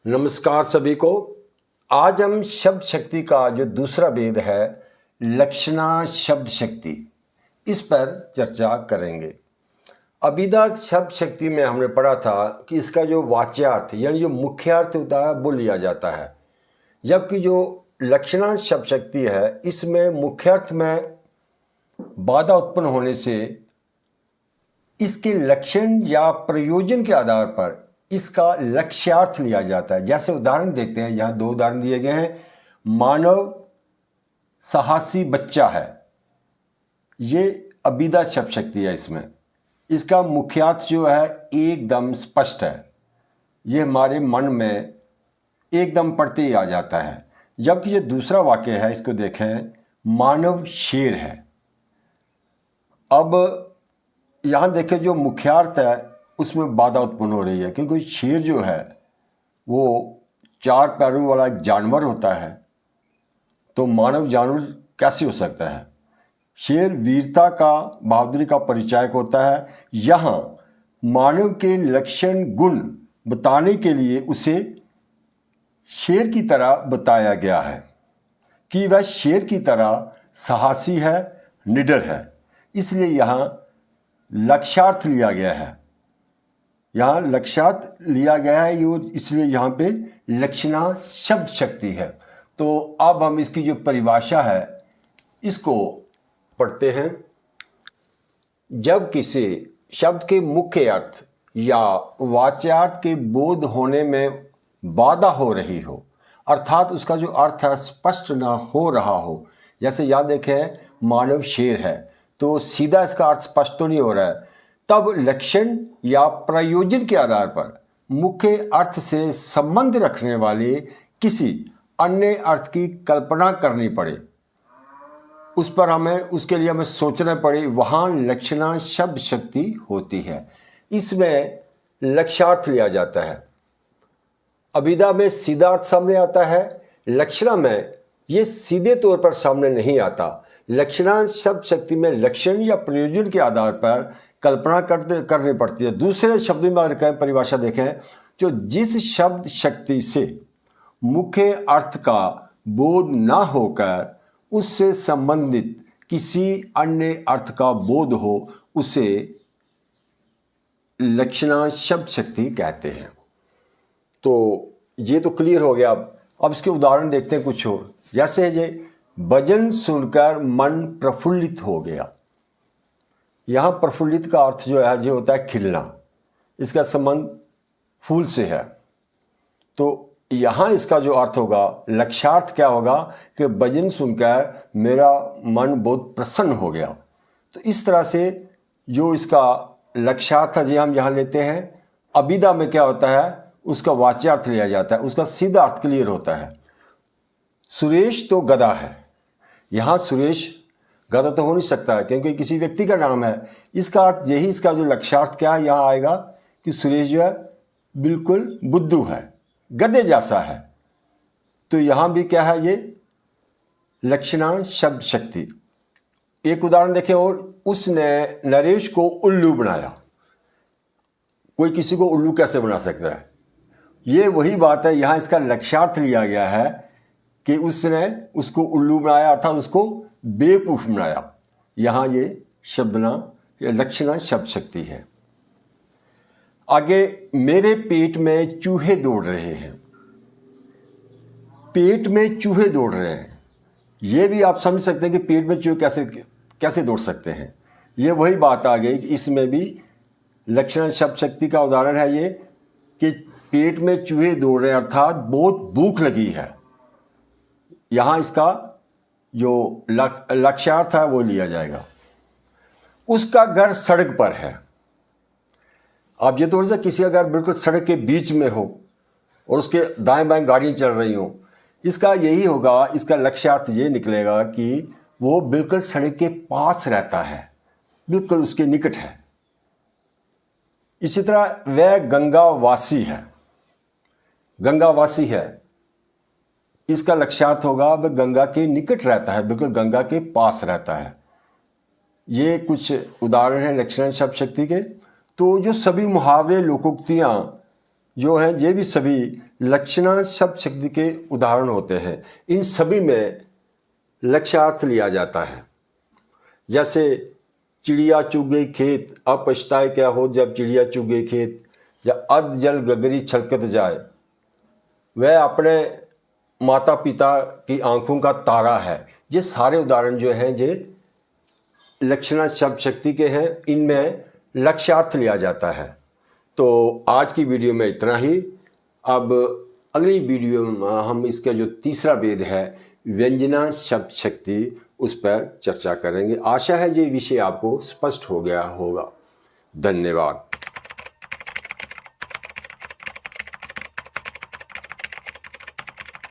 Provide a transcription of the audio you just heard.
नमस्कार सभी को। आज हम शब्द शक्ति का जो दूसरा भेद है लक्षणा शब्द शक्ति, इस पर चर्चा करेंगे। अभिधा शब्द शक्ति में हमने पढ़ा था कि इसका जो वाच्यार्थ यानी जो मुख्यार्थ होता है वो लिया जाता है, जबकि जो लक्षणा शब्द शक्ति है इसमें मुख्यार्थ में बाधा उत्पन्न होने से इसके लक्षण या प्रयोजन के आधार पर इसका लक्ष्यार्थ लिया जाता है। जैसे उदाहरण देखते हैं, यहाँ 2 उदाहरण दिए गए हैं। मानव साहसी बच्चा है, ये अभिधा शब्द शक्ति है। इसमें इसका मुख्यार्थ जो है एकदम स्पष्ट है, ये हमारे मन में एकदम पढ़ते ही आ जाता है। जबकि ये दूसरा वाक्य है, इसको देखें, मानव शेर है। अब यहाँ देखें, जो मुख्यार्थ है उसमें बाधा उत्पन्न हो रही है, क्योंकि शेर जो है वो 4 पैरों वाला एक जानवर होता है, तो मानव जानवर कैसे हो सकता है। शेर वीरता का, बहादुरी का परिचायक होता है। यहाँ मानव के लक्षण गुण बताने के लिए उसे शेर की तरह बताया गया है कि वह शेर की तरह साहसी है, निडर है। इसलिए यहाँ लक्ष्यार्थ लिया गया है, यहाँ लक्ष्यार्थ लिया गया है, इसलिए यहाँ पे लक्षणा शब्द शक्ति है। तो अब हम इसकी जो परिभाषा है इसको पढ़ते हैं। जब किसी शब्द के मुख्य अर्थ या वाच्यार्थ के बोध होने में बाधा हो रही हो, अर्थात उसका जो अर्थ है स्पष्ट ना हो रहा हो। जैसे याद देखें, मानव शेर है, तो सीधा इसका अर्थ स्पष्ट तो नहीं हो रहा है, तब लक्षण या प्रयोजन के आधार पर मुख्य अर्थ से संबंध रखने वाले किसी अन्य अर्थ की कल्पना करनी पड़े, उस पर उसके लिए हमें सोचना पड़े, वहाँ लक्षणा शब्द शक्ति होती है। इसमें लक्ष्यार्थ लिया जाता है। अभिधा में सीधा अर्थ सामने आता है, लक्षणा में ये सीधे तौर पर सामने नहीं आता। लक्षणा शब्द शक्ति में लक्षण या प्रयोजन के आधार पर कल्पना करनी पड़ती है। दूसरे शब्दों में अगर कहें, परिभाषा देखें, जो जिस शब्द शक्ति से मुख्य अर्थ का बोध ना होकर उससे संबंधित किसी अन्य अर्थ का बोध हो, उसे लक्षणा शब्द शक्ति कहते हैं। तो ये तो क्लियर हो गया। अब इसके उदाहरण देखते हैं कुछ और। जैसे ये भजन सुनकर मन प्रफुल्लित हो गया। यहाँ प्रफुल्लित का अर्थ जो है जो होता है खिलना, इसका संबंध फूल से है। तो यहाँ इसका जो अर्थ होगा, लक्ष्यार्थ क्या होगा कि भजन सुनकर मेरा मन बहुत प्रसन्न हो गया। तो इस तरह से जो इसका लक्ष्यार्थ है, जो हम यहाँ लेते हैं, अभिधा में क्या होता है, उसका वाच्यार्थ लिया जाता है, उसका सीधा अर्थ क्लियर होता है। सुरेश तो गधा है, यहाँ सुरेश गधा तो हो नहीं सकता है क्योंकि किसी व्यक्ति का नाम है। इसका अर्थ यही, इसका जो लक्ष्यार्थ क्या है यहाँ आएगा कि सुरेश जो है बिल्कुल बुद्धू है, गधे जैसा है। तो यहाँ भी क्या है, ये लक्षणा शब्द शक्ति। एक उदाहरण देखें और, उसने नरेश को उल्लू बनाया। कोई किसी को उल्लू कैसे बना सकता है? ये वही बात है, यहाँ इसका लक्ष्यार्थ लिया गया है कि उसने उसको उल्लू बनाया, अर्थात उसको बेवकूफ बनाया। यहाँ ये शब्दना या लक्षणा शब्द शक्ति है। आगे, मेरे पेट में चूहे दौड़ रहे हैं। पेट में चूहे दौड़ रहे हैं, ये भी आप समझ सकते हैं कि पेट में चूहे कैसे दौड़ सकते हैं। ये वही बात आ गई कि इसमें भी लक्षणा शब्द शक्ति का उदाहरण है ये कि पेट में चूहे दौड़ रहे हैं, अर्थात बहुत भूख लगी है। यहाँ इसका जो लक्ष्यार्थ है वो लिया जाएगा। उसका घर सड़क पर है। आप ये तो समझिए, किसी का घर बिल्कुल सड़क के बीच में हो और उसके दाएं बाएं गाड़ियाँ चल रही हो, इसका यही होगा, इसका लक्ष्यार्थ ये निकलेगा कि वो बिल्कुल सड़क के पास रहता है, बिल्कुल उसके निकट है। इसी तरह वह गंगावासी है। गंगावासी है, इसका लक्ष्यार्थ होगा वह गंगा के निकट रहता है, बिल्कुल गंगा के पास रहता है। ये कुछ उदाहरण हैं लक्षणा शब्द शक्ति के। तो जो सभी मुहावरे, लोकोक्तियाँ जो हैं, ये भी सभी लक्षणा शब्द शक्ति के उदाहरण होते हैं। इन सभी में लक्ष्यार्थ लिया जाता है। जैसे चिड़िया चुग गई खेत, अब पछताए क्या हो जब चिड़िया चुग गई खेत, या अध जल गगरी छलकत जाए, वह अपने माता पिता की आंखों का तारा है। ये सारे उदाहरण जो हैं ये लक्षणा शब्द शक्ति के हैं। इनमें लक्ष्यार्थ लिया जाता है। तो आज की वीडियो में इतना ही। अब अगली वीडियो में हम इसका जो तीसरा भेद है व्यंजना शब्द शक्ति, उस पर चर्चा करेंगे। आशा है ये विषय आपको स्पष्ट हो गया होगा। धन्यवाद।